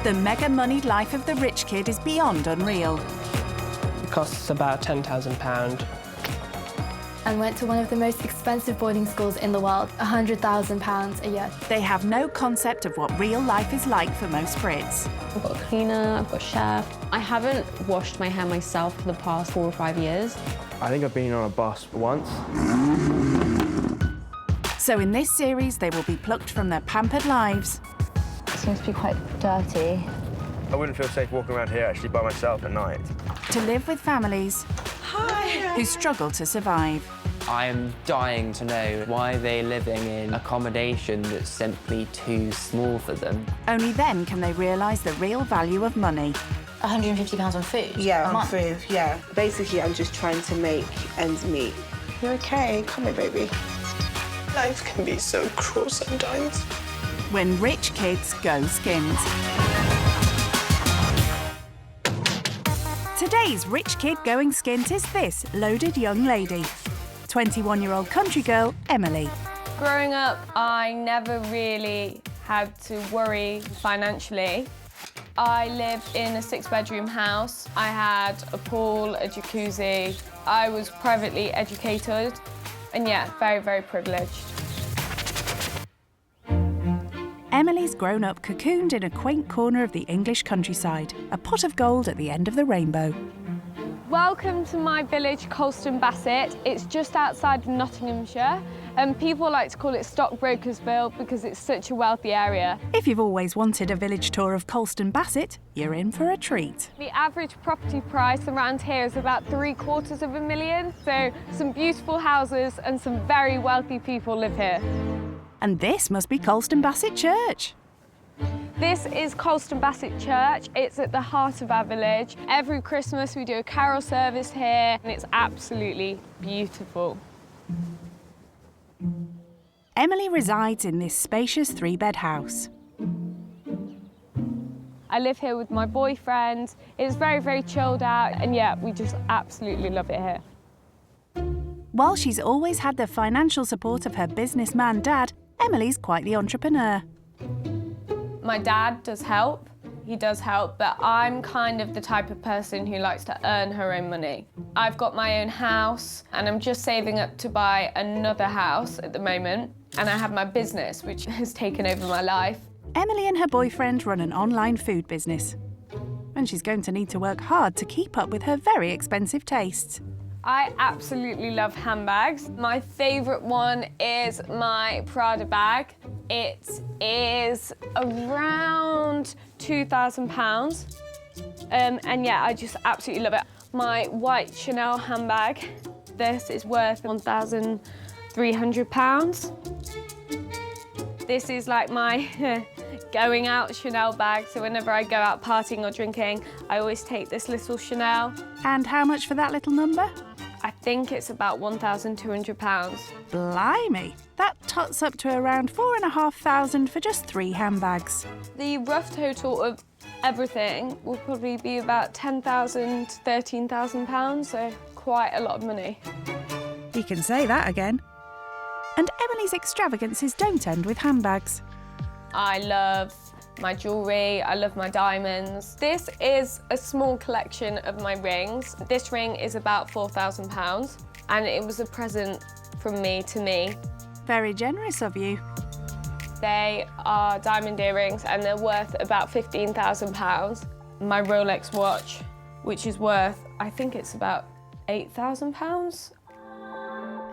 The mega-moneyed life of the rich kid is beyond unreal. It costs about £10,000. And went to one of the most expensive boarding schools in the world, £100,000 a year. They have no concept of what real life is like for most Brits. I've got a cleaner, I've got a chef. I haven't washed my hair myself for the past 4 or 5 years. I think I've been on a bus once. So in this series, they will be plucked from their pampered lives. It seems to be quite dirty. I wouldn't feel safe walking around here actually by myself at night. To live with families who struggle to survive. I am dying to know why they're living in accommodation that's simply too small for them. Only then can they realise the real value of money. £150 on food? Yeah, on food, yeah. Basically, I'm just trying to make ends meet. You're okay, come here, baby. Life can be so cruel sometimes. When rich kids go skint. Today's rich kid going skint is this loaded young lady. 21-year-old country girl, Emily. Growing up, I never really had to worry financially. I lived in a 6-bedroom house. I had a pool, a jacuzzi. I was privately educated, and yeah, very, very privileged. Emily's grown up cocooned in a quaint corner of the English countryside, a pot of gold at the end of the rainbow. Welcome to my village, Colston Bassett. It's just outside of Nottinghamshire, and people like to call it Stockbrokersville because it's such a wealthy area. If you've always wanted a village tour of Colston Bassett, you're in for a treat. The average property price around here is about £750,000, so some beautiful houses and some very wealthy people live here. And this must be Colston Bassett Church. This is Colston Bassett Church. It's at the heart of our village. Every Christmas we do a carol service here, and it's absolutely beautiful. Emily resides in this spacious 3-bed house. I live here with my boyfriend. It's very, very chilled out, and yeah, we just absolutely love it here. While she's always had the financial support of her businessman dad, Emily's quite the entrepreneur. My dad does help. He does help, but I'm kind of the type of person who likes to earn her own money. I've got my own house, and I'm just saving up to buy another house at the moment, and I have my business, which has taken over my life. Emily and her boyfriend run an online food business, and she's going to need to work hard to keep up with her very expensive tastes. I absolutely love handbags. My favourite one is my Prada bag. It is around £2,000. And yeah, I just absolutely love it. My white Chanel handbag, this is worth £1,300. This is like my going out Chanel bag, so whenever I go out partying or drinking, I always take this little Chanel. And how much for that little number? I think it's about £1,200. Blimey, that tots up to around £4,500 for just 3 handbags. The rough total of everything will probably be about £10,000 to £13,000, so quite a lot of money. You can say that again. And Emily's extravagances don't end with handbags. I love my jewellery, I love my diamonds. This is a small collection of my rings. This ring is about £4,000, and it was a present from me to me. Very generous of you. They are diamond earrings, and they're worth about £15,000. My Rolex watch, which is worth, I think it's about £8,000.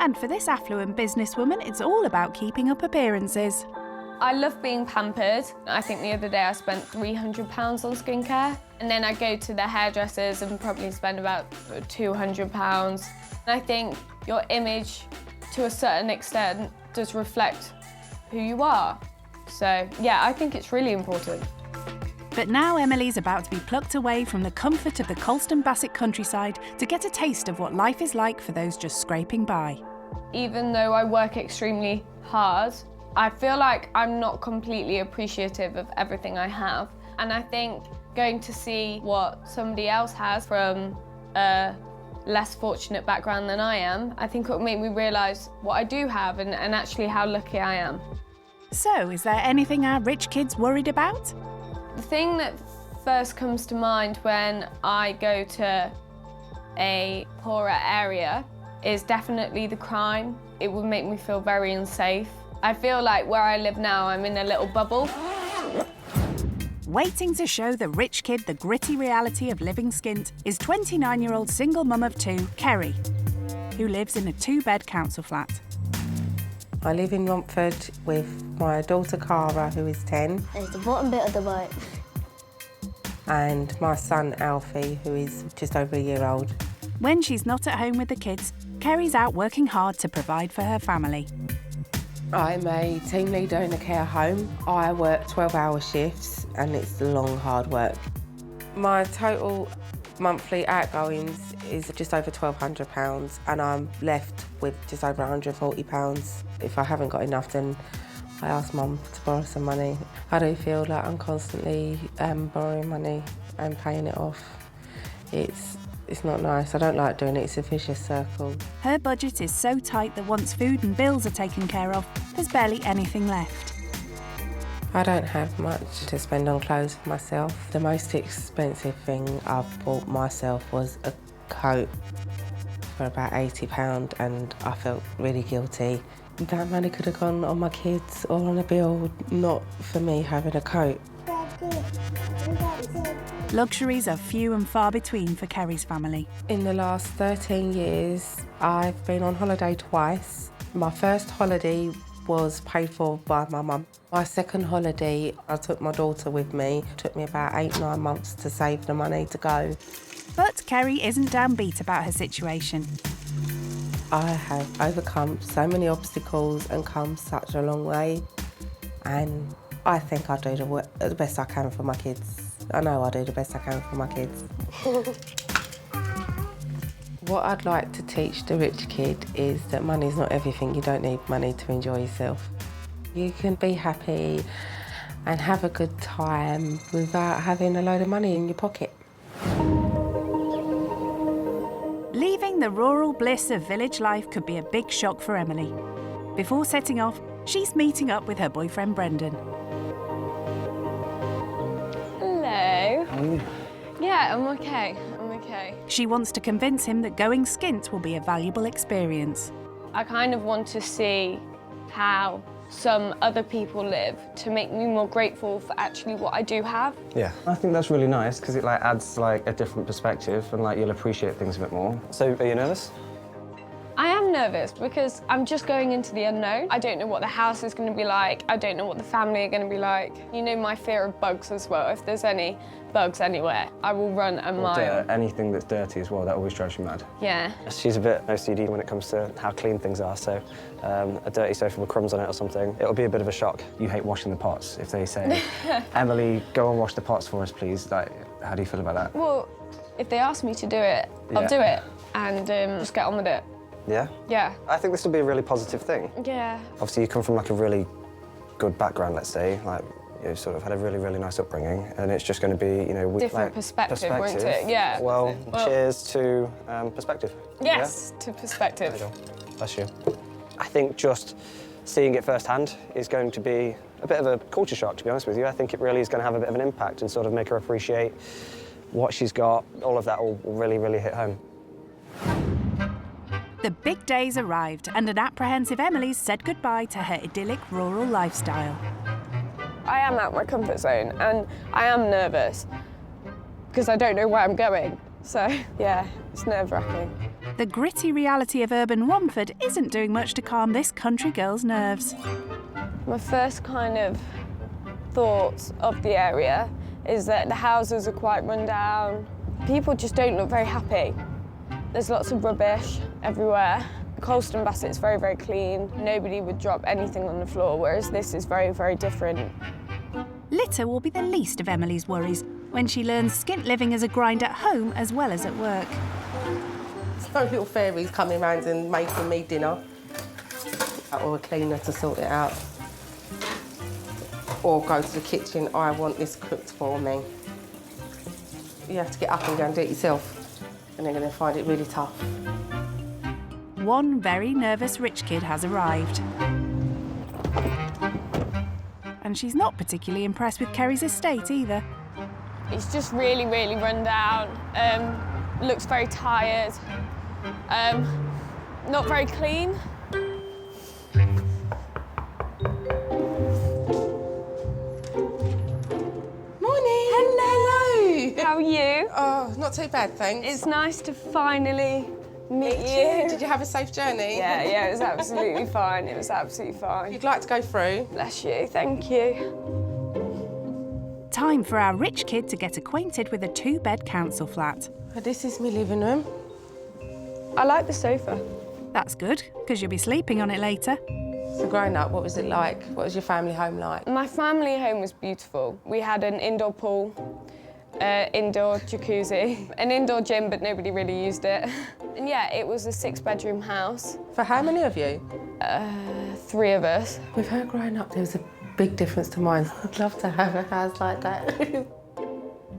And for this affluent businesswoman, it's all about keeping up appearances. I love being pampered. I think the other day I spent £300 on skincare. And then I go to the hairdressers and probably spend about £200. And I think your image, to a certain extent, does reflect who you are. So, yeah, I think it's really important. But now Emily's about to be plucked away from the comfort of the Colston Bassett countryside to get a taste of what life is like for those just scraping by. Even though I work extremely hard, I feel like I'm not completely appreciative of everything I have. And I think going to see what somebody else has from a less fortunate background than I am, I think it will make me realise what I do have and actually how lucky I am. So, is there anything our rich kid's worried about? The thing that first comes to mind when I go to a poorer area is definitely the crime. It would make me feel very unsafe. I feel like where I live now, I'm in a little bubble. Waiting to show the rich kid the gritty reality of living skint is 29-year-old single mum of two, Kerrie, who lives in a 2-bed council flat. I live in Romford with my daughter Cara, who is 10. There's the bottom bit of the boat. And my son Alfie, who is just over a year old. When she's not at home with the kids, Kerrie's out working hard to provide for her family. I'm a team leader in a care home. I work 12-hour shifts and it's long, hard work. My total monthly outgoings is just over £1,200 and I'm left with just over £140. If I haven't got enough, then I ask Mum to borrow some money. I do feel like I'm constantly borrowing money and paying it off. It's not nice. I don't like doing it. It's a vicious circle. Her budget is so tight that once food and bills are taken care of, there's barely anything left. I don't have much to spend on clothes for myself. The most expensive thing I bought myself was a coat for about £80 and I felt really guilty. That money could have gone on my kids or on a bill, not for me having a coat. Luxuries are few and far between for Kerrie's family. In the last 13 years, I've been on holiday twice. My first holiday was paid for by my mum. My second holiday, I took my daughter with me. It took me about 8-9 months to save the money to go. But Kerrie isn't downbeat about her situation. I have overcome so many obstacles and come such a long way. And I think I do the best I can for my kids. I know I do the best I can for my kids. What I'd like to teach the rich kid is that money's not everything. You don't need money to enjoy yourself. You can be happy and have a good time without having a load of money in your pocket. Leaving the rural bliss of village life could be a big shock for Emily. Before setting off, she's meeting up with her boyfriend Brendan. Hello. Yeah, I'm okay. I'm okay. She wants to convince him that going skint will be a valuable experience. I kind of want to see how some other people live to make me more grateful for actually what I do have. Yeah, I think that's really nice because it adds a different perspective and you'll appreciate things a bit more. So, are you nervous? I am nervous because I'm just going into the unknown. I don't know what the house is going to be like. I don't know what the family are going to be like. You know my fear of bugs as well. If there's any bugs anywhere, I will run a mile. Dirt, anything that's dirty as well, that always drives you mad. Yeah. She's a bit OCD when it comes to how clean things are, so a dirty sofa with crumbs on it or something, it'll be a bit of a shock. You hate washing the pots. If they say, Emily, go and wash the pots for us, please, how do you feel about that? Well, if they ask me to do it, I'll do it and just get on with it. Yeah? Yeah. I think this will be a really positive thing. Yeah. Obviously, you come from a really good background, let's say, you sort of had a really, really nice upbringing, and it's just going to be, different perspective, won't it? Yeah. Well, cheers to perspective. Yes, to perspective. There you go. Bless you. I think just seeing it firsthand is going to be a bit of a culture shock, to be honest with you. I think it really is going to have a bit of an impact and sort of make her appreciate what she's got. All of that will really, really hit home. The big days arrived and an apprehensive Emily said goodbye to her idyllic rural lifestyle. I am out my comfort zone and I am nervous because I don't know where I'm going. So, yeah, it's nerve-wracking. The gritty reality of urban Romford isn't doing much to calm this country girl's nerves. My first kind of thoughts of the area is that the houses are quite run down. People just don't look very happy. There's lots of rubbish everywhere. Colston Bassett's very, very clean. Nobody would drop anything on the floor, whereas this is very, very different. Litter will be the least of Emily's worries when she learns skint living as a grind at home as well as at work. So little fairies coming round and making me dinner. Or a cleaner to sort it out. Or go to the kitchen, I want this cooked for me. You have to get up and go and do it yourself. And they're going to find it really tough. One very nervous rich kid has arrived. And she's not particularly impressed with Kerrie's estate either. It's just really, really run down. Looks very tired. Not very clean. How are you? Oh, not too bad, thanks. It's nice to finally meet you. Did you have a safe journey? Yeah, it was absolutely fine. It was absolutely fine. You'd like to go through? Bless you, thank you. Time for our rich kid to get acquainted with a 2-bed council flat. This is my living room. I like the sofa. That's good, because you'll be sleeping on it later. So growing up, what was it like? What was your family home like? My family home was beautiful. We had an indoor pool, indoor jacuzzi, an indoor gym, but nobody really used it. And yeah, it was a 6-bedroom house. For how many of you? 3 of us. With her growing up, there was a big difference to mine. I'd love to have a house like that.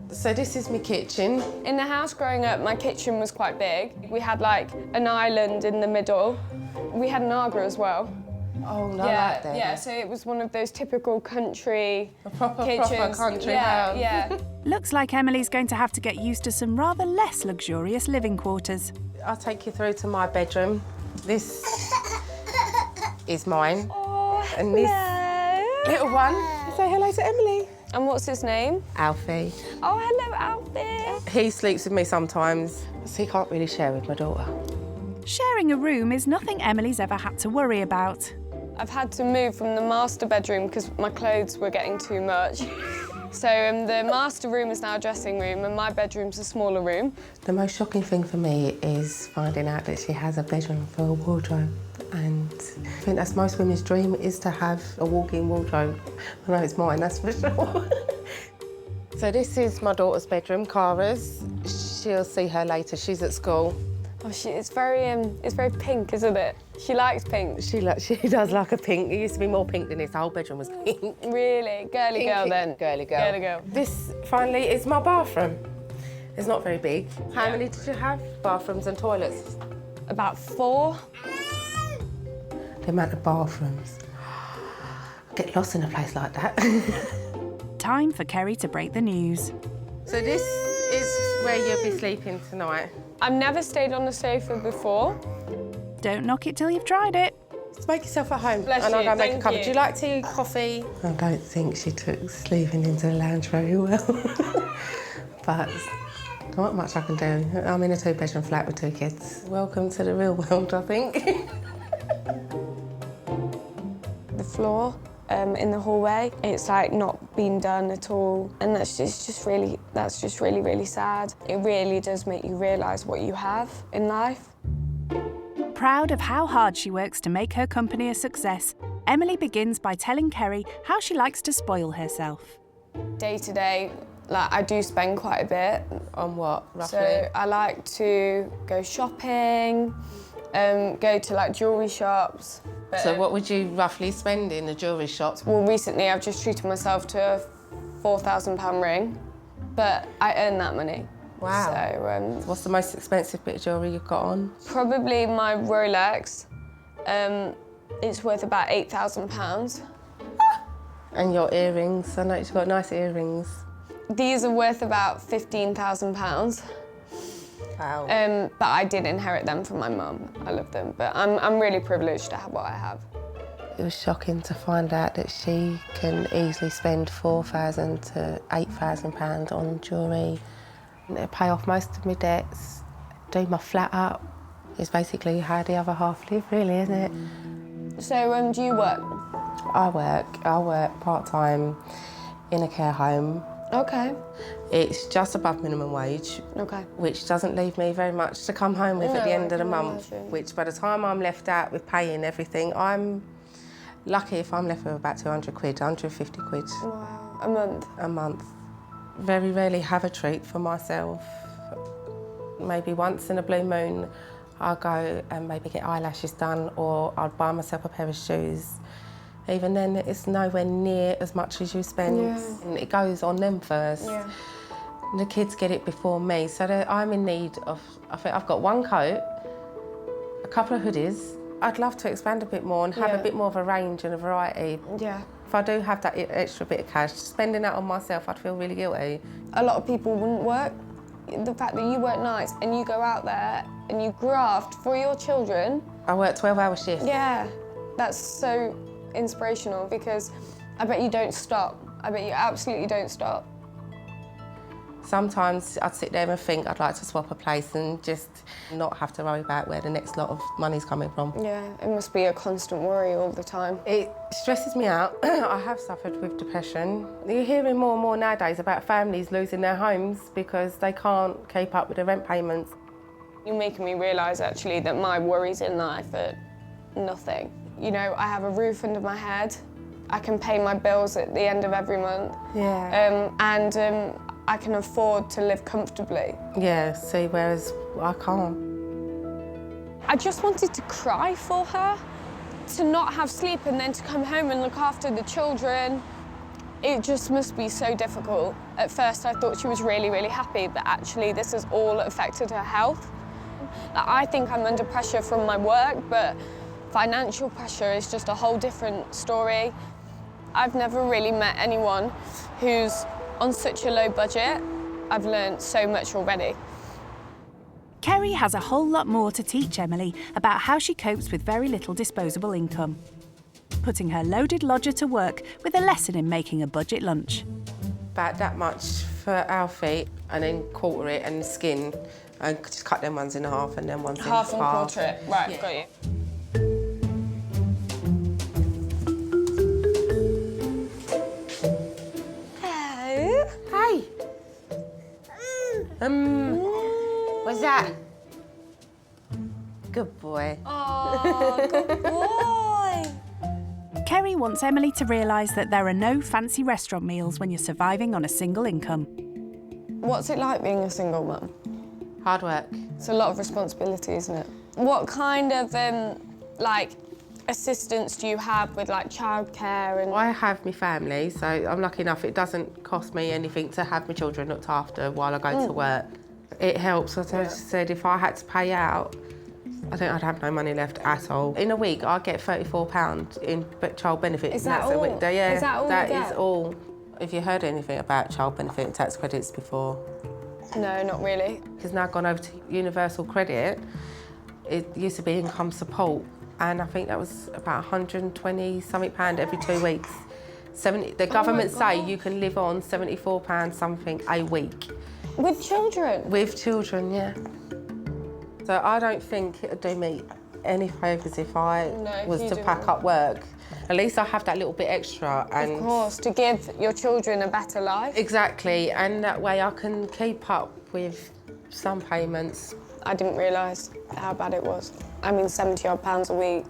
So this is my kitchen. In the house growing up, my kitchen was quite big. We had like an island in the middle. We had an Aga as well. Oh, no, yeah, like that. Yeah, so it was one of those typical country proper country yeah, house. Yeah. Looks like Emily's going to have to get used to some rather less luxurious living quarters. I'll take you through to my bedroom. This is mine. Oh, and this little one. Say hello to Emily. And what's his name? Alfie. Oh, hello, Alfie. He sleeps with me sometimes, so he can't really share with my daughter. Sharing a room is nothing Emily's ever had to worry about. I've had to move from the master bedroom because my clothes were getting too much. So the master room is now a dressing room and my bedroom's a smaller room. The most shocking thing for me is finding out that she has a bedroom for a wardrobe. And I think that's most women's dream, is to have a walk-in wardrobe. I know it's mine, that's for sure. So this is my daughter's bedroom, Cara's. She'll see her later, she's at school. Oh, it's very pink, isn't it? She likes pink. She does like a pink. It used to be more pink than this. The whole bedroom was pink. Really? Girly Pink, girl pink. then? Girly girl. Girly girl. This, finally, is my bathroom. It's not very big. How many did you have? Bathrooms and toilets? About 4. The amount of bathrooms. I get lost in a place like that. Time for Kerrie to break the news. So this is where you'll be sleeping tonight. I've never stayed on a sofa before. Don't knock it till you've tried it. Just make yourself at home. Bless and I'll you, go make a thank cup. you. Do you like tea, coffee? I don't think she took sleeping into the lounge very well. But not much I can do. I'm in a 2-bedroom flat with 2 kids. Welcome to the real world, I think. The floor in the hallway, it's like not been done at all, and that's just really sad. It really does make you realise what you have in life. Proud of how hard she works to make her company a success, Emily begins by telling Kerrie how she likes to spoil herself. Day to day, like I do spend quite a bit. On what, roughly? So I like to go shopping, go to like jewellery shops. So what would you roughly spend in the jewellery shops? Well, recently I've just treated myself to a £4,000 ring, but I earn that money. Wow. So, what's the most expensive bit of jewellery you've got on? Probably my Rolex. It's worth about £8,000. And your earrings? I know you've got nice earrings. These are worth about £15,000. Wow. But I did inherit them from my mum. I love them, but I'm really privileged to have what I have. It was shocking to find out that she can easily spend £4,000 to £8,000 on jewellery. Pay off most of my debts, do my flat up. It's basically how the other half live, really, isn't it? So, do you work? I work part-time in a care home. Okay. It's just above minimum wage. Okay. Which doesn't leave me very much to come home with at the end of the month. Imagine. Which by the time I'm left out with paying everything, I'm lucky if I'm left with about 200 quid, 150 quid. Wow. A month? A month. Very rarely have a treat for myself. Maybe once in a blue moon, I'll go and maybe get eyelashes done, or I'll buy myself a pair of shoes. Even then, it's nowhere near as much as you spend. Yeah. And it goes on them first. Yeah. And the kids get it before me, so I'm in need of, I think I've got 1 coat, a couple of hoodies. I'd love to expand a bit more and have a bit more of a range and a variety. Yeah. If I do have that extra bit of cash, spending that on myself, I'd feel really guilty. A lot of people wouldn't work. The fact that you work nights and you go out there and you graft for your children. I work 12-hour shifts. Yeah, that's so inspirational because I bet you don't stop. I bet you absolutely don't stop. Sometimes I'd sit there and think I'd like to swap a place and just not have to worry about where the next lot of money's coming from. Yeah, it must be a constant worry all the time. It stresses me out. I have suffered with depression. You're hearing more and more nowadays about families losing their homes because they can't keep up with the rent payments. You're making me realise actually that my worries in life are nothing. You know, I have a roof under my head. I can pay my bills at the end of every month. Yeah. I can afford to live comfortably. Yeah, see, whereas I can't. I just wanted to cry for her, to not have sleep and then to come home and look after the children. It just must be so difficult. At first I thought she was really, really happy, but actually this has all affected her health. Like, I think I'm under pressure from my work, but financial pressure is just a whole different story. I've never really met anyone who's on such a low budget. I've learned so much already. Kerrie has a whole lot more to teach Emily about how she copes with very little disposable income, putting her loaded lodger to work with a lesson in making a budget lunch. About that much for Alfie, and then quarter it and skin, and just cut them ones in half and then ones in half. Half and quarter it, right, yeah. Got you. Hey. What's that? Good boy. Oh, good boy. Kerrie wants Emily to realise that there are no fancy restaurant meals when you're surviving on a single income. What's it like being a single mum? Hard work. It's a lot of responsibility, isn't it? What kind of, assistance do you have with, childcare and... I have my family, so I'm lucky enough it doesn't cost me anything to have my children looked after while I go to work. It helps. As I said, if I had to pay out, I think I'd have no money left at all. In a week, I get £34 in child benefit. Is that all? Yeah, is that all that you get? is all. Have you heard anything about child benefit and tax credits before? No, not really. It's now gone over to universal credit. It used to be income support, and I think that was about £120-something every 2 weeks. The government say you can live on £74 something a week. With children? With children, yeah. So I don't think it would do me any favours if I was to pack up work. At least I have that little bit extra. And of course, to give your children a better life. Exactly, and that way I can keep up with some payments. I didn't realise how bad it was. I mean, £70-odd a week.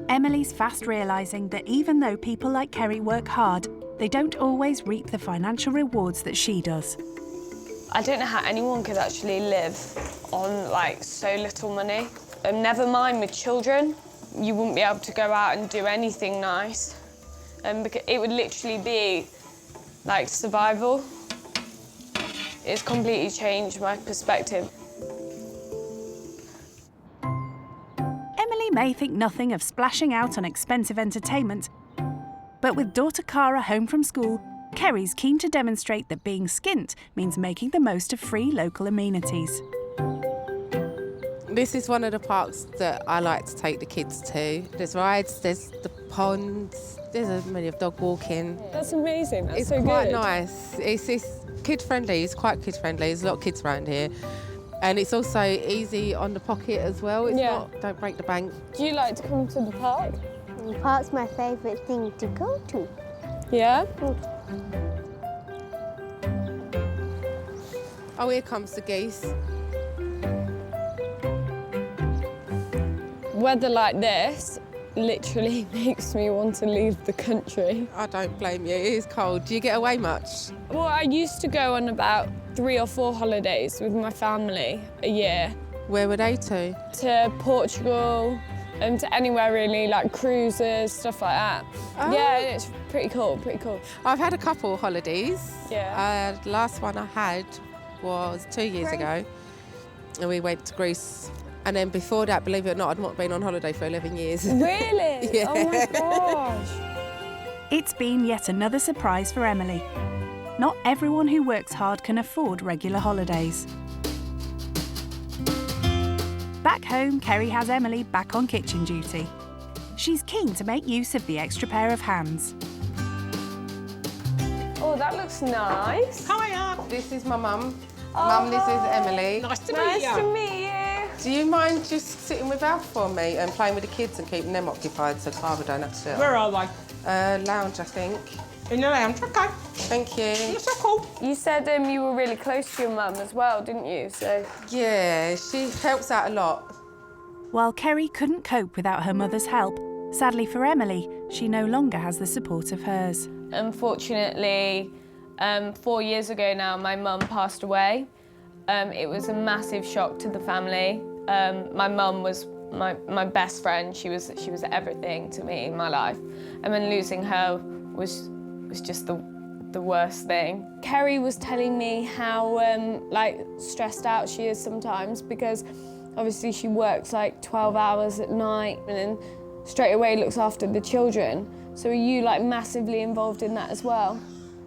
Emily's fast realising that even though people like Kerrie work hard, they don't always reap the financial rewards that she does. I don't know how anyone could actually live on, so little money. And never mind with children, you wouldn't be able to go out and do anything nice. Because it would literally be, survival. It's completely changed my perspective. Emily may think nothing of splashing out on expensive entertainment, but with daughter Cara home from school, Kerrie's keen to demonstrate that being skint means making the most of free local amenities. This is one of the parks that I like to take the kids to. There's rides, there's the ponds, there's a many of dog walking. That's amazing, that's so good. It's quite nice. It's kid-friendly, it's quite kid-friendly. There's a lot of kids around here. And it's also easy on the pocket as well. It's not, don't break the bank. Do you like to come to the park? The park's my favourite thing to go to. Yeah? Oh, here comes the geese. Weather like this literally makes me want to leave the country. I don't blame you, it is cold. Do you get away much? Well, I used to go on about 3 or 4 holidays with my family a year. Where were they to? To Portugal and to anywhere really, cruises, stuff like that. Oh. Yeah, it's pretty cool, pretty cool. I've had a couple of holidays. Yeah. The last one I had was 2 years ago, and we went to Greece. And then before that, believe it or not, I'd not been on holiday for 11 years. Really? Yeah. Oh my gosh. It's been yet another surprise for Emily. Not everyone who works hard can afford regular holidays. Back home, Kerrie has Emily back on kitchen duty. She's keen to make use of the extra pair of hands. Oh, that looks nice. Hiya. This is my mum. Mum, this is Emily. Nice to meet you. Do you mind just sitting with Alf for me and playing with the kids and keeping them occupied so Clara don't have to sit? Where are they? Lounge, I think. In the lounge, OK. Thank you. You're so cool. You said you were really close to your mum as well, didn't you? So Yeah, she helps out a lot. While Kerrie couldn't cope without her mother's help, sadly for Emily, she no longer has the support of hers. Unfortunately, 4 years ago now, my mum passed away. It was a massive shock to the family. My mum was my best friend. She was everything to me in my life. And then losing her was just the worst thing. Kerrie was telling me how like stressed out she is sometimes because obviously she works like 12 hours at night and then straight away looks after the children. So are you like massively involved in that as well?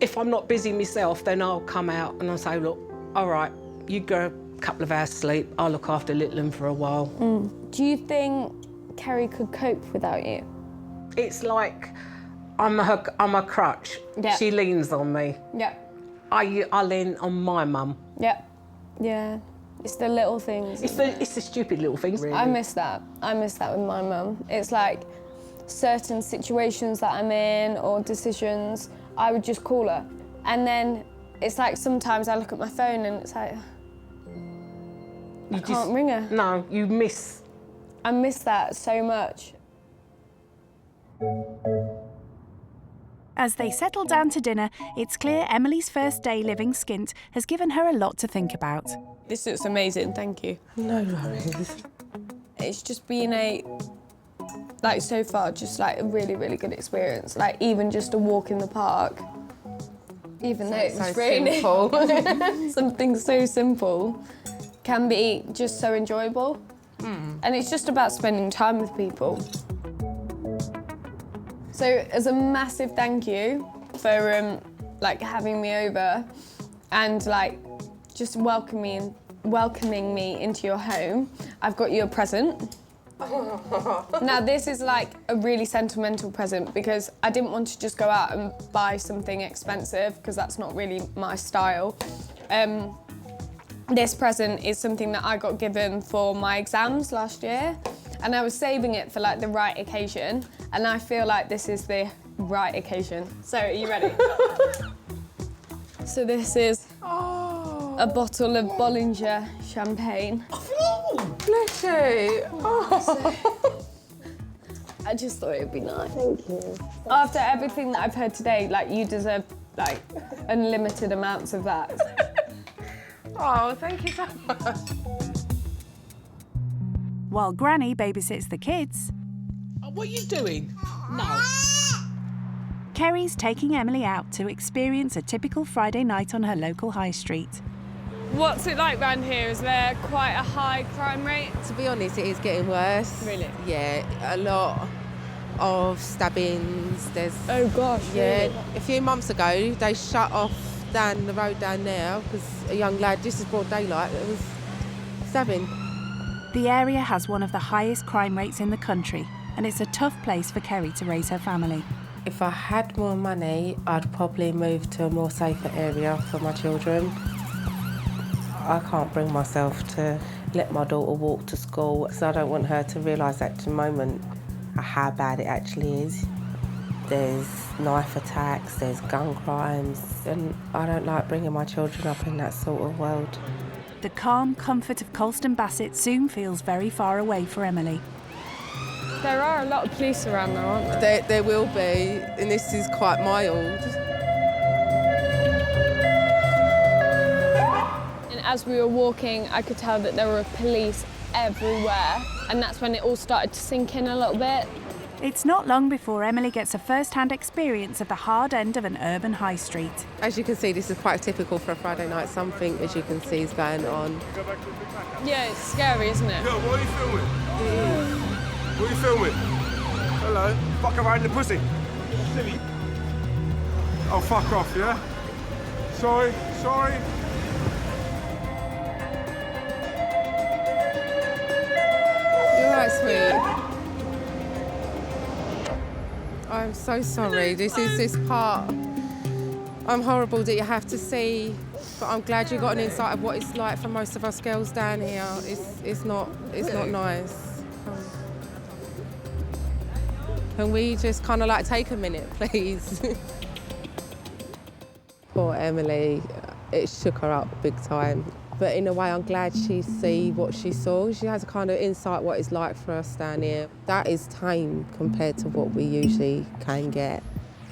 If I'm not busy myself, then I'll come out and I'll say, look, all right, you go a couple of hours sleep, I'll look after little one for a while. Do you think Kerrie could cope without you? It's like I'm a crutch. Yeah. She leans on me. Yeah. I lean on my mum. Yeah. Yeah. It's the little things. It's the stupid little things, really. I miss that. I miss that with my mum. It's like certain situations that I'm in or decisions, I would just call her. And then it's like sometimes I look at my phone and it's like, I can't ring her. No, you miss. I miss that so much. As they settle down to dinner, it's clear Emily's first day living skint has given her a lot to think about. This looks amazing, thank you. No worries. It's just been so far, just like a really, really good experience. Like even just a walk in the park, even though it's so raining. simple. Something so simple can be just so enjoyable. And it's just about spending time with people. So as a massive thank you for like having me over and like just welcoming me into your home, I've got you a present. Now this is like a really sentimental present because I didn't want to just go out and buy something expensive because that's not really my style. This present is something that I got given for my exams last year and I was saving it for like the right occasion and I feel like this is the right occasion. So are you ready? So this is a bottle of Bollinger champagne. Oh, bless you. Oh. I just thought it'd be nice. Thank you. After everything that I've heard today, like you deserve like unlimited amounts of that. Oh, thank you so much. While Granny babysits the kids, What are you doing? No. Kerrie's taking Emily out to experience a typical Friday night on her local high street. What's it like round here? Is there quite a high crime rate? To be honest, it is getting worse. Really? Yeah, a lot of stabbings. There's. Oh gosh. Yeah, Really? a few months ago they shut off down the road down there because a young lad, just as broad daylight, it was stabbing. The area has one of the highest crime rates in the country, and it's a tough place for Kerrie to raise her family. If I had more money, I'd probably move to a more safer area for my children. I can't bring myself to let my daughter walk to school because I don't want her to realise at the moment how bad it actually is. There's knife attacks, there's gun crimes, and I don't like bringing my children up in that sort of world. The calm comfort of Colston Bassett soon feels very far away for Emily. There are a lot of police around now, aren't there? There will be, and this is quite mild. And as we were walking, I could tell that there were police everywhere, and that's when it all started to sink in a little bit. It's not long before Emily gets a first-hand experience of the hard end of an urban high street. As you can see, this is quite typical for a Friday night. Something, as you can see, is going on. Yeah, it's scary, isn't it? Yo, what are you filming? What are you filming? Hello? Fuck around the pussy. Silly. Oh, fuck off, yeah? Sorry. You're right, sweet. I'm so sorry. This is this part. I'm horrible that you have to see, but I'm glad you got an insight of what it's like for most of us girls down here. It's not nice. Can we just kind of like take a minute, please? Poor Emily, it shook her up big time. But in a way, I'm glad she see what she saw. She has a kind of insight what it's like for us down here. That is tame compared to what we usually can get.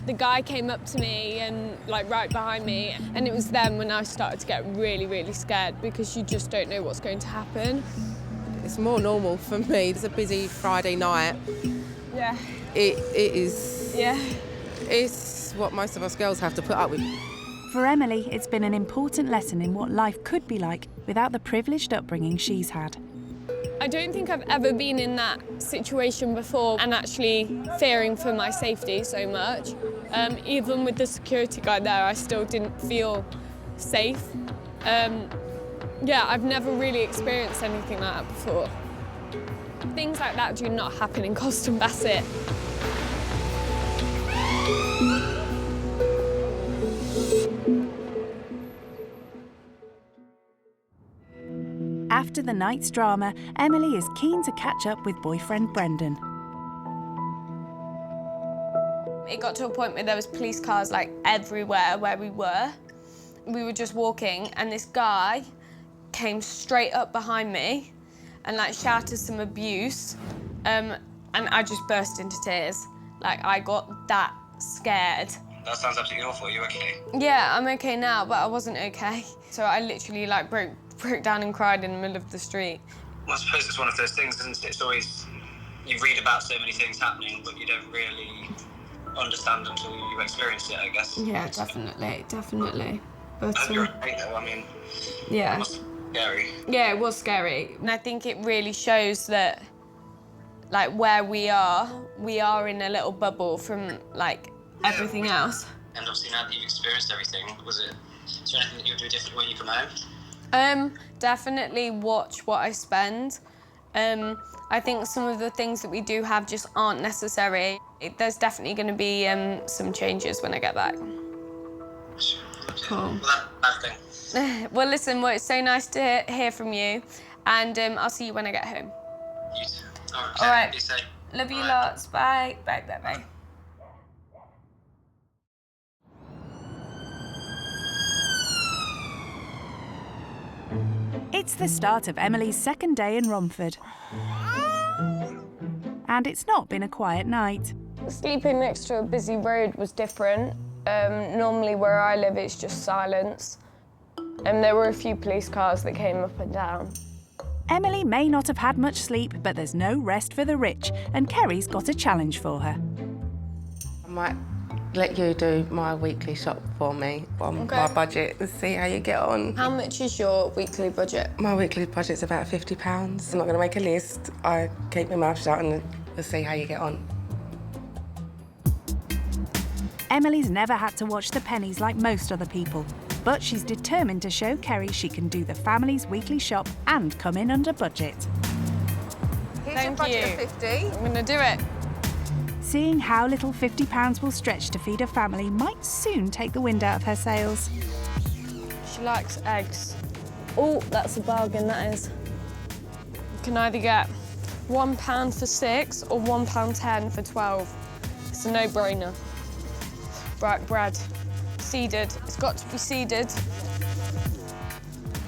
The guy came up to me and like right behind me, and it was then when I started to get really, really scared because you just don't know what's going to happen. It's more normal for me. It's a busy Friday night. Yeah. It is. Yeah. It's what most of us girls have to put up with. For Emily, it's been an important lesson in what life could be like without the privileged upbringing she's had. I don't think I've ever been in that situation before and actually fearing for my safety so much. Even with the security guard there, I still didn't feel safe. Yeah, I've never really experienced anything like that before. Things like that do not happen in Coston Bassett. After the night's drama, Emily is keen to catch up with boyfriend Brendan. It got to a point where there was police cars like everywhere where we were. We were just walking and this guy came straight up behind me and like shouted some abuse, and I just burst into tears. Like I got that scared. That sounds absolutely awful. Are you okay? Yeah, I'm okay now, but I wasn't okay. So I literally like broke down and cried in the middle of the street. Well, I suppose it's one of those things, isn't it? It's always, you read about so many things happening, but you don't really understand until you experience it, I guess. Yeah, definitely. But I hope you're okay, though. I mean, yeah. It must be scary. Yeah, it was scary. And I think it really shows that, like, where we are in a little bubble from, like, everything else. And obviously now that you've experienced everything, is there anything that you would do different when you come home? Definitely watch what I spend. I think some of the things that we do have just aren't necessary. There's definitely going to be some changes when I get back. Cool. Well, that's thing. Well, listen, well, it's so nice to hear from you, and I'll see you when I get home. You too. All right. Be safe. Love you lots. Bye. Bye. It's the start of Emily's second day in Romford. And it's not been a quiet night. Sleeping next to a busy road was different. Normally where I live, it's just silence. And there were a few police cars that came up and down. Emily may not have had much sleep, but there's no rest for the rich, and Kerrie's got a challenge for her. I might let you do my weekly shop for me on my budget and see how you get on. How much is your weekly budget? My weekly budget's about £50. I'm not going to make a list. I keep my mouth shut and we'll see how you get on. Emily's never had to watch the pennies like most other people, but she's determined to show Kerrie she can do the family's weekly shop and come in under budget. Here's your budget of 50. I'm going to do it. Seeing how little £50 will stretch to feed a family might soon take the wind out of her sails. She likes eggs. Oh, that's a bargain, that is. You can either get £1 for 6 or £1.10 for 12. It's a no-brainer. Right, bread. Seeded. It's got to be seeded.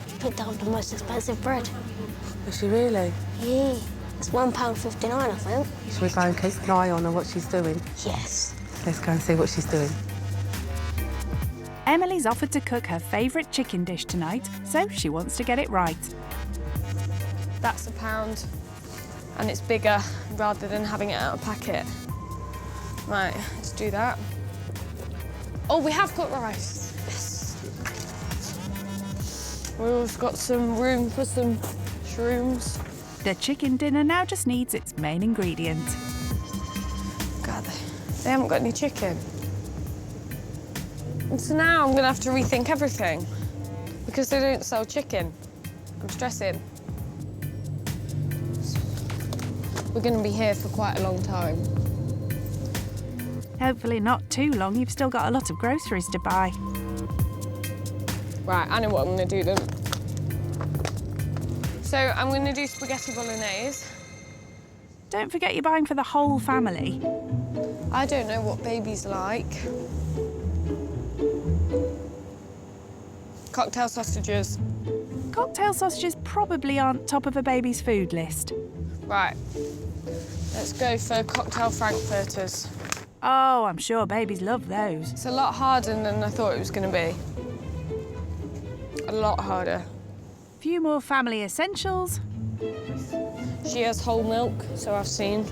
She picked up the most expensive bread. Is she really? Yeah. It's £1.59, I think. Should we go and keep an eye on her, what she's doing? Yes. Let's go and see what she's doing. Emily's offered to cook her favourite chicken dish tonight, so she wants to get it right. That's £1, and it's bigger rather than having it out of a packet. Right, let's do that. Oh, we have got rice. Yes. We've got some room for some shrooms. The chicken dinner now just needs its main ingredient. God, they haven't got any chicken. And so now I'm gonna have to rethink everything because they don't sell chicken. I'm stressing. We're gonna be here for quite a long time. Hopefully not too long. You've still got a lot of groceries to buy. Right, I know what I'm gonna do then. So I'm gonna do spaghetti bolognese. Don't forget you're buying for the whole family. I don't know what baby's like. Cocktail sausages. Cocktail sausages probably aren't top of a baby's food list. Right, let's go for cocktail frankfurters. Oh, I'm sure babies love those. It's a lot harder than I thought it was going to be. A lot harder. Few more family essentials. She has whole milk, so I've seen.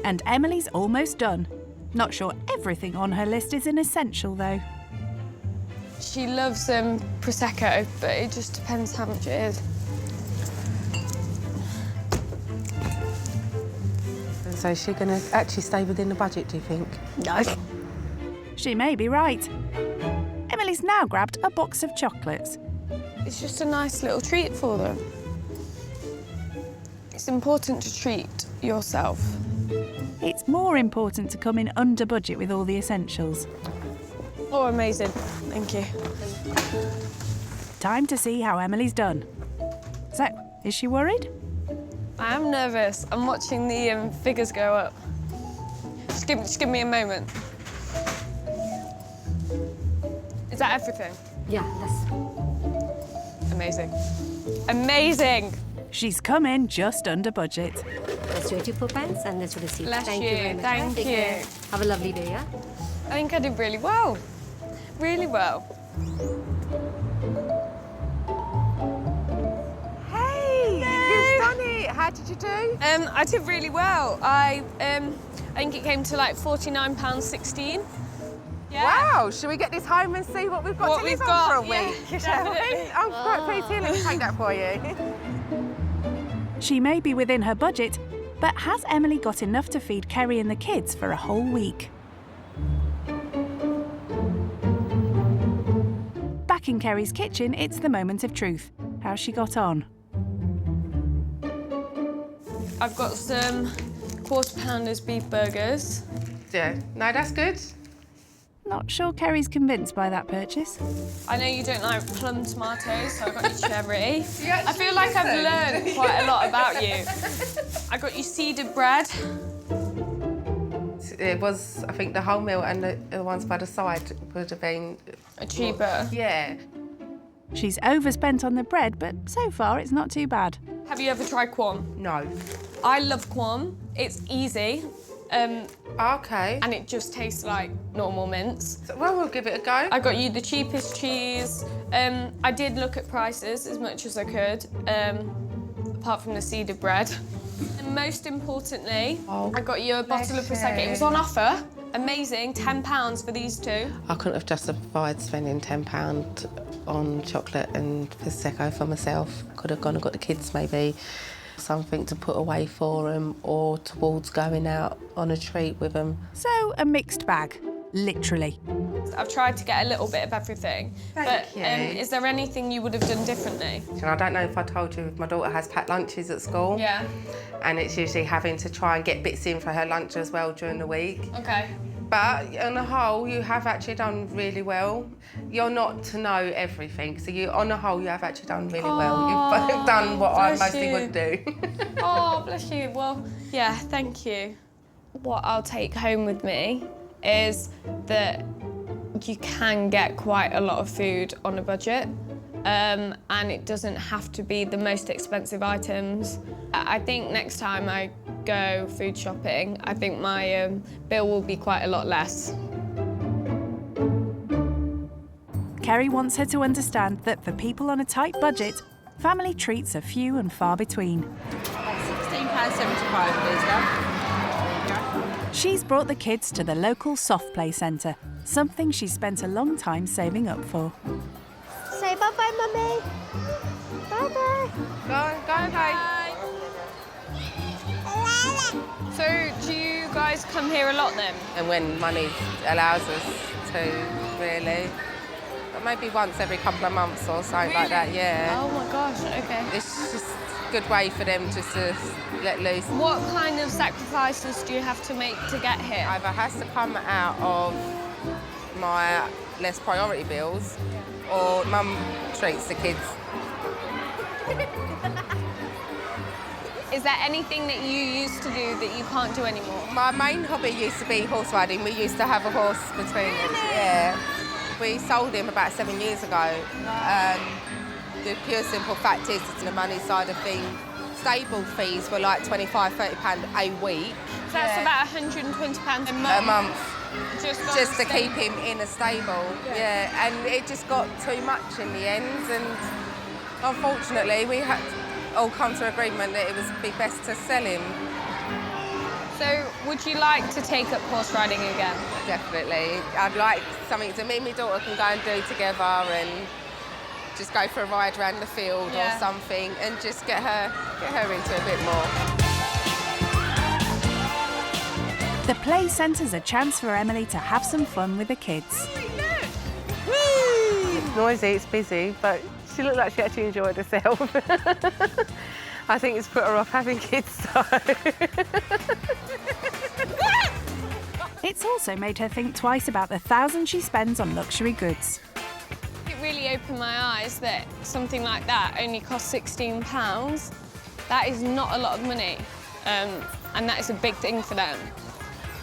And Emily's almost done. Not sure everything on her list is an essential, though. She loves Prosecco, but it just depends how much it is. So is she going to actually stay within the budget, do you think? No. She may be right. Emily's now grabbed a box of chocolates. It's just a nice little treat for them. It's important to treat yourself. It's more important to come in under budget with all the essentials. Oh, amazing. Thank you. Time to see how Emily's done. So, is she worried? I am nervous. I'm watching the figures go up. Just give me a moment. Is that everything? Yeah, that's... Amazing. Amazing! She's come in just under budget. That's £24 and that's your receipt. Bless Thank you. you very much. Thank Take you. care. Have a lovely day, yeah? I think I did really well. Really well. Hey, you've done it. How did you do? I did really well. I think it came to like £49.16. Yeah. Wow, should we get this home and see what we've got to live on for a week? Yeah, definitely. I'm quite pleased here. Let me take that for you. She may be within her budget, but has Emily got enough to feed Kerrie and the kids for a whole week? Back in Kerrie's kitchen, it's the moment of truth. How's she got on? I've got some quarter pounders beef burgers. Yeah, no, that's good. Not sure Kerrie's convinced by that purchase. I know you don't like plum tomatoes, so I got you cherry. I feel like listen. I've learned quite a lot about you. I got you seeded bread. It was, I think, the whole meal and the ones by the side would have been... cheaper. Yeah. She's overspent on the bread, but so far it's not too bad. Have you ever tried quorn? No. I love quorn. It's easy. Okay. And it just tastes like normal mince. So, well, we'll give it a go. I got you the cheapest cheese. I did look at prices as much as I could, apart from the seeded bread. And most importantly, I got you a bottle of Prosecco. It was on offer. Amazing, £10 for these two. I couldn't have justified spending £10 on chocolate and Prosecco for myself. Could have gone and got the kids maybe something to put away for them or towards going out on a treat with them. So, a mixed bag, literally. I've tried to get a little bit of everything. Thank you. Is there anything you would have done differently? And I don't know if I told you, my daughter has packed lunches at school. Yeah. And it's usually having to try and get bits in for her lunch as well during the week. Okay. But on the whole, you have actually done really well. You're not to know everything, so on the whole, you have actually done really well. You've done what I mostly would do. Oh, bless you. Well, yeah, thank you. What I'll take home with me is that you can get quite a lot of food on a budget, and it doesn't have to be the most expensive items. I think next time I go food shopping, I think my bill will be quite a lot less. Kerrie wants her to understand that for people on a tight budget, family treats are few and far between. £16.75, please, love. She's brought the kids to the local soft play centre, something she's spent a long time saving up for. Say bye-bye, Mummy. Bye-bye. Go and play. So, do you guys come here a lot then? And when money allows us to. really. But maybe once every couple of months or something like that, yeah. Oh my gosh, okay. It's just a good way for them just to let loose. What kind of sacrifices do you have to make to get here? Either has to come out of my less priority bills or mum treats the kids. Is there anything that you used to do that you can't do anymore? My main hobby used to be horse riding. We used to have a horse between us, yeah. We sold him about 7 years ago. The pure simple fact is, it's the money side of things. Stable fees were like £25, £30 a week. So that's about £120 a month? A month. Just to stable. keep him in a stable, yeah. And it just got too much in the end, and unfortunately we had to all come to agreement that it would be best to sell him. So would you like to take up horse riding again? Definitely. I'd like something that me and my daughter can go and do together, and just go for a ride around the field or something, and just get her into a bit more. The play centre's a chance for Emily to have some fun with the kids. It's noisy, it's busy, but she looked like she actually enjoyed herself. I think it's put her off having kids, though. It's also made her think twice about the thousands she spends on luxury goods. It really opened my eyes that something like that only costs £16. That is not a lot of money, and that is a big thing for them.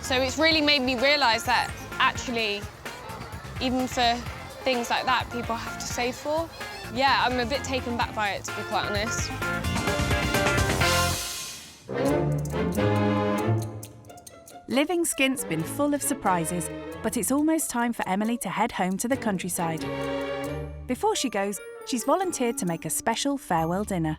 So it's really made me realise that actually, even for things like that, people have to save for. Yeah, I'm a bit taken back by it, to be quite honest. Living Skint's been full of surprises, but it's almost time for Emily to head home to the countryside. Before she goes, she's volunteered to make a special farewell dinner.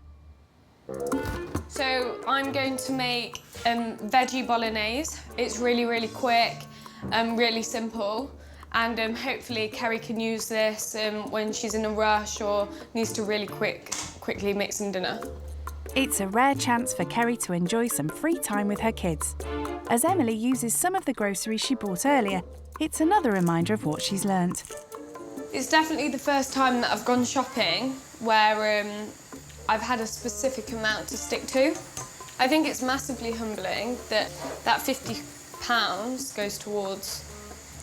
So I'm going to make veggie bolognese. It's really, really quick, really simple, and hopefully Kerrie can use this when she's in a rush or needs to really quickly make some dinner. It's a rare chance for Kerrie to enjoy some free time with her kids. As Emily uses some of the groceries she bought earlier, it's another reminder of what she's learnt. It's definitely the first time that I've gone shopping where I've had a specific amount to stick to. I think it's massively humbling that £50 goes towards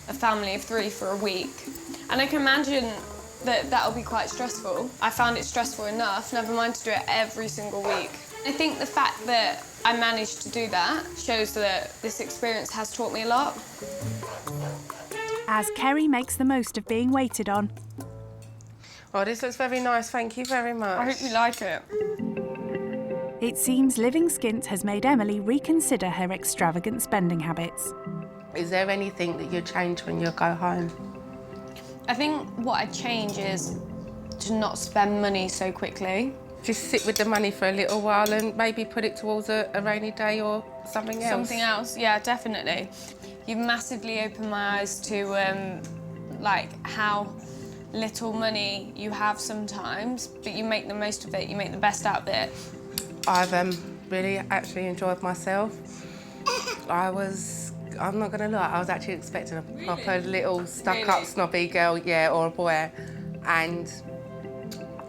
a family of 3 for a week. And I can imagine that that'll be quite stressful. I found it stressful enough, never mind to do it every single week. I think the fact that I managed to do that shows that this experience has taught me a lot. As Kerrie makes the most of being waited on. Oh, this looks very nice, thank you very much. I hope you like it. It seems Living Skint has made Emily reconsider her extravagant spending habits. Is there anything that you'd change when you go home? I think what I'd change is to not spend money so quickly. Just sit with the money for a little while and maybe put it towards a rainy day or something else. Something else, yeah, definitely. You've massively opened my eyes to like how little money you have sometimes, but you make the most of it, you make the best out of it. I've really actually enjoyed myself. I'm not gonna lie, I was actually expecting a proper little stuck-up snobby girl, or a boy, and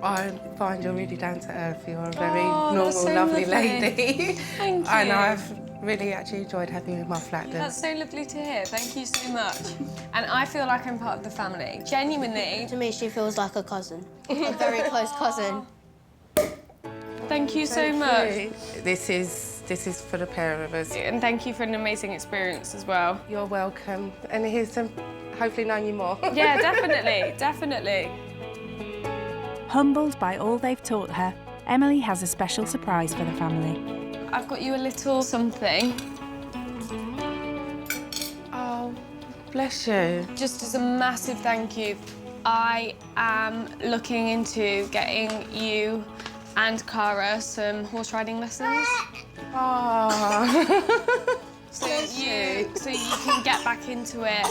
I find you're really down to earth. You're a very normal, so lovely lady. Thank you. And I've really actually enjoyed having you in my flat. That's so lovely to hear. Thank you so much. And I feel like I'm part of the family. Genuinely. To me, she feels like a cousin. A very close cousin. Thank you so much. This is for the pair of us. And thank you for an amazing experience as well. You're welcome. And here's to hopefully knowing you more. Yeah, definitely, definitely. Humbled by all they've taught her, Emily has a special surprise for the family. I've got you a little something. Oh, bless you. Just as a massive thank you, I am looking into getting you and Cara some horse riding lessons. Oh. so you can get back into it.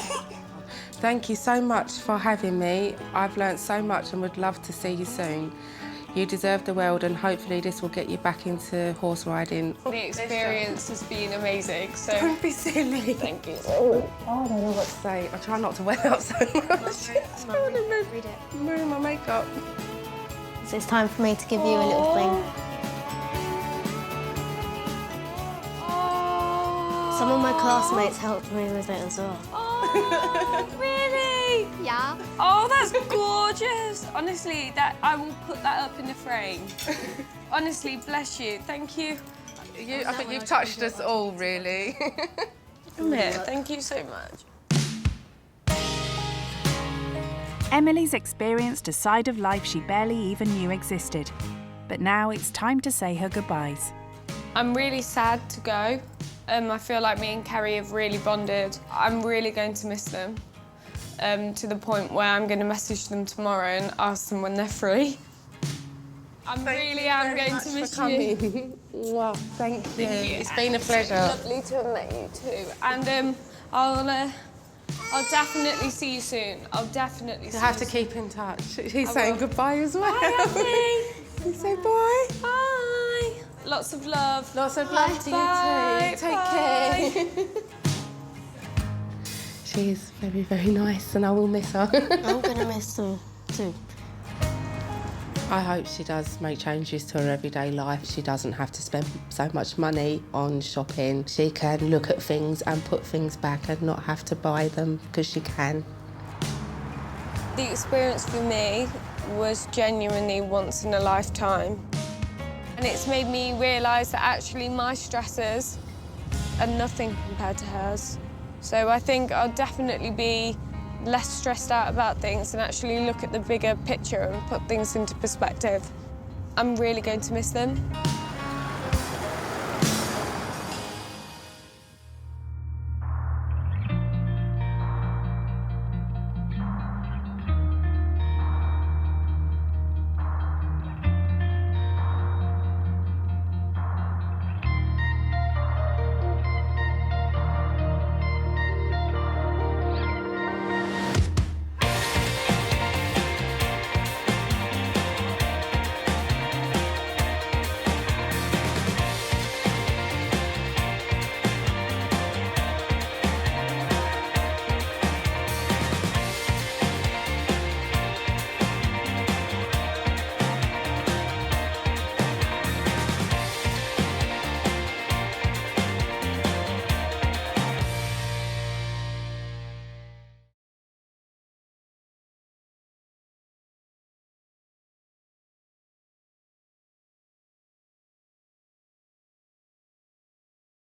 Thank you so much for having me. I've learnt so much and would love to see you soon. You deserve the world, and hopefully this will get you back into horse riding. The experience has been amazing, so... Don't be silly. Thank you so much. Oh, I don't know what to say. I try not to wear out so much. Read it. I'm wearing my makeup. So it's time for me to give you a little thing. Some of my classmates helped me with it as well. Oh, really? Yeah. Oh, that's gorgeous. Honestly, I will put that up in the frame. Honestly, bless you. Thank you. I think you've touched us all, really. Come here. Thank you so much. Emily's experienced a side of life she barely even knew existed. But now it's time to say her goodbyes. I'm really sad to go. I feel like me and Kerrie have really bonded. I'm really going to miss them, to the point where I'm going to message them tomorrow and ask them when they're free. I really am going to miss you. Wow, thank you. It's been a pleasure. Lovely to have met you too. And I'll definitely see you soon. I'll definitely see you. You have to keep in touch. He's saying goodbye as well. Bye, Abby. You say bye. Bye. Lots of love. Lots of love to you too. Take care. She's very, very nice, and I will miss her. I'm gonna miss them too. I hope she does make changes to her everyday life. She doesn't have to spend so much money on shopping. She can look at things and put things back and not have to buy them because she can. The experience for me was genuinely once in a lifetime. And it's made me realise that actually my stresses are nothing compared to hers. So I think I'll definitely be less stressed out about things and actually look at the bigger picture and put things into perspective. I'm really going to miss them.